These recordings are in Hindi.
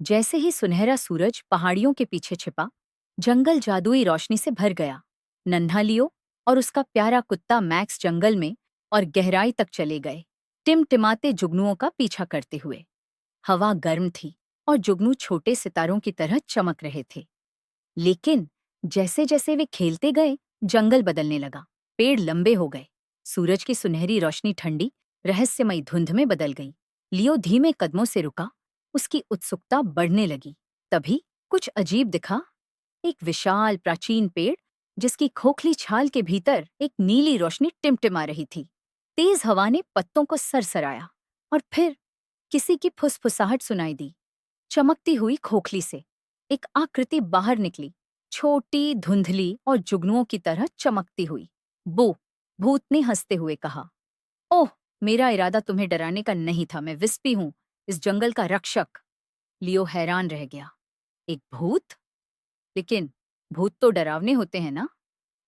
जैसे ही सुनहरा सूरज पहाड़ियों के पीछे छिपा, जंगल जादुई रोशनी से भर गया। नन्हा लियो और उसका प्यारा कुत्ता मैक्स जंगल में और गहराई तक चले गए, टिमटिमाते जुगनुओं का पीछा करते हुए। हवा गर्म थी और जुगनू छोटे सितारों की तरह चमक रहे थे। लेकिन जैसे जैसे वे खेलते गए, जंगल बदलने लगा। पेड़ लंबे हो गए, सूरज की सुनहरी रोशनी ठंडी, रहस्यमयी धुंध में बदल गई। लियो धीमे कदमों से रुका, उसकी उत्सुकता बढ़ने लगी। तभी कुछ अजीब दिखा। एक विशाल प्राचीन पेड़, जिसकी खोखली छाल के भीतर एक नीली रोशनी टिमटिमा रही थी। तेज हवा ने पत्तों को सरसराया और फिर किसी की फुसफुसाहट सुनाई दी। चमकती हुई खोखली से एक आकृति बाहर निकली, छोटी, धुंधली और जुगनुओं की तरह चमकती हुई। बू, भूत ने हंसते हुए कहा। ओह, मेरा इरादा तुम्हें डराने का नहीं था। मैं विस्पी हूँ, इस जंगल का रक्षक। लियो हैरान रह गया। एक भूत? लेकिन भूत तो डरावने होते हैं ना?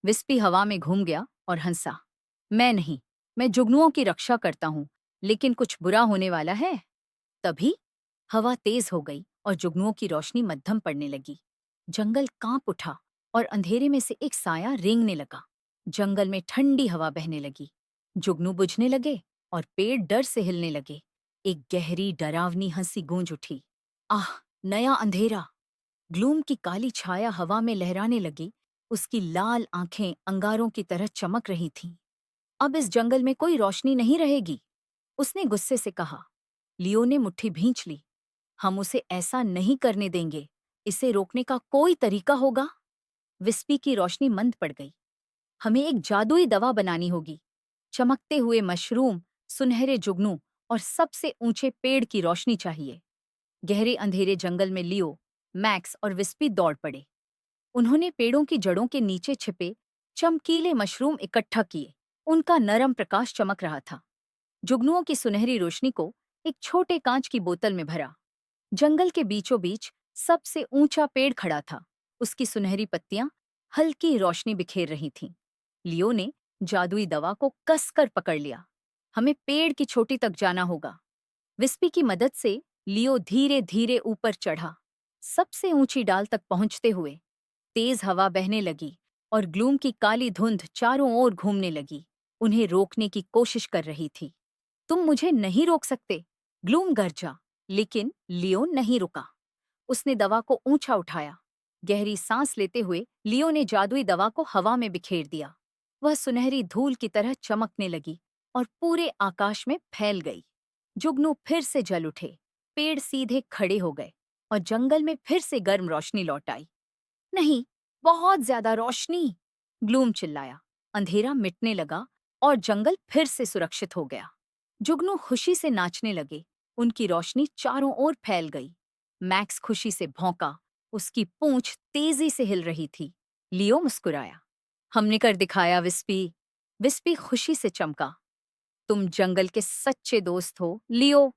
विस्पी हवा में घूम गया और हंसा। मैं नहीं, मैं जुगनुओं की रक्षा करता हूँ, लेकिन कुछ बुरा होने वाला है। तभी हवा तेज हो गई और जुगनुओं की रोशनी मद्धम पड़ने लगी। जंगल कांप उठा और अंधेरे में से एक साया रेंगने लगा। जंगल में ठंडी हवा बहने लगी। जुगनू बुझने लगे और पेड़ डर से हिलने लगे। एक गहरी डरावनी हंसी गूंज उठी। आह, नया अंधेरा! ग्लूम की काली छाया हवा में लहराने लगी। उसकी लाल आंखें अंगारों की तरह चमक रही थीं। अब इस जंगल में कोई रोशनी नहीं रहेगी, उसने गुस्से से कहा। लियो ने मुट्ठी भींच ली। हम उसे ऐसा नहीं करने देंगे। इसे रोकने का कोई तरीका होगा? विस्पी की रोशनी मंद पड़ गई। हमें एक जादुई दवा बनानी होगी। चमकते हुए मशरूम, सुनहरे जुगनू और सबसे ऊंचे पेड़ की रोशनी चाहिए। गहरे अंधेरे जंगल में लियो, मैक्स और विस्पी दौड़ पड़े। उन्होंने पेड़ों की जड़ों के नीचे छिपे चमकीले मशरूम इकट्ठा किए। उनका नरम प्रकाश चमक रहा था। जुगनुओं की सुनहरी रोशनी को एक छोटे कांच की बोतल में भरा। जंगल के बीचों बीच सबसे ऊंचा पेड़ खड़ा था। उसकी सुनहरी पत्तियां हल्की रोशनी बिखेर रही थीं। लियो ने जादुई दवा को कसकर पकड़ लिया। हमें पेड़ की चोटी तक जाना होगा। विस्पी की मदद से लियो धीरे धीरे ऊपर चढ़ा। सबसे ऊंची डाल तक पहुंचते हुए तेज हवा बहने लगी और ग्लूम की काली धुंध चारों ओर घूमने लगी, उन्हें रोकने की कोशिश कर रही थी। तुम मुझे नहीं रोक सकते, ग्लूम गरजा। लेकिन लियो नहीं रुका। उसने दवा को ऊंचा उठाया। गहरी सांस लेते हुए लियो ने जादुई दवा को हवा में बिखेर दिया। वह सुनहरी धूल की तरह चमकने लगी और पूरे आकाश में फैल गई। जुगनू फिर से जल उठे, पेड़ सीधे खड़े हो गए और जंगल में फिर से गर्म रोशनी लौट आई। नहीं, बहुत ज्यादा रोशनी! ग्लूम चिल्लाया। अंधेरा मिटने लगा और जंगल फिर से सुरक्षित हो गया। जुगनू खुशी से नाचने लगे। उनकी रोशनी चारों ओर फैल गई। मैक्स खुशी से भौंका। उसकी पूंछ तेजी से हिल रही थी। लियो मुस्कुराया। हमने कर दिखाया, विस्पी। विस्पी खुशी से चमका। तुम जंगल के सच्चे दोस्त हो, लियो।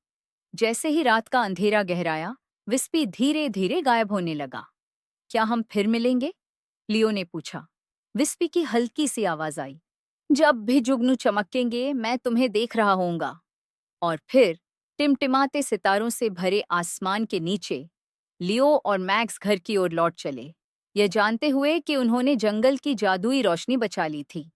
जैसे ही रात का अंधेरा गहराया, विस्पी धीरे धीरे गायब होने लगा। क्या हम फिर मिलेंगे? लियो ने पूछा। विस्पी की हल्की सी आवाज आई। जब भी जुगनू चमकेंगे, मैं तुम्हें देख रहा होऊंगा। और फिर टिमटिमाते सितारों से भरे आसमान के नीचे लियो और मैक्स घर की ओर लौट चले, यह जानते हुए कि उन्होंने जंगल की जादुई रोशनी बचा ली थी।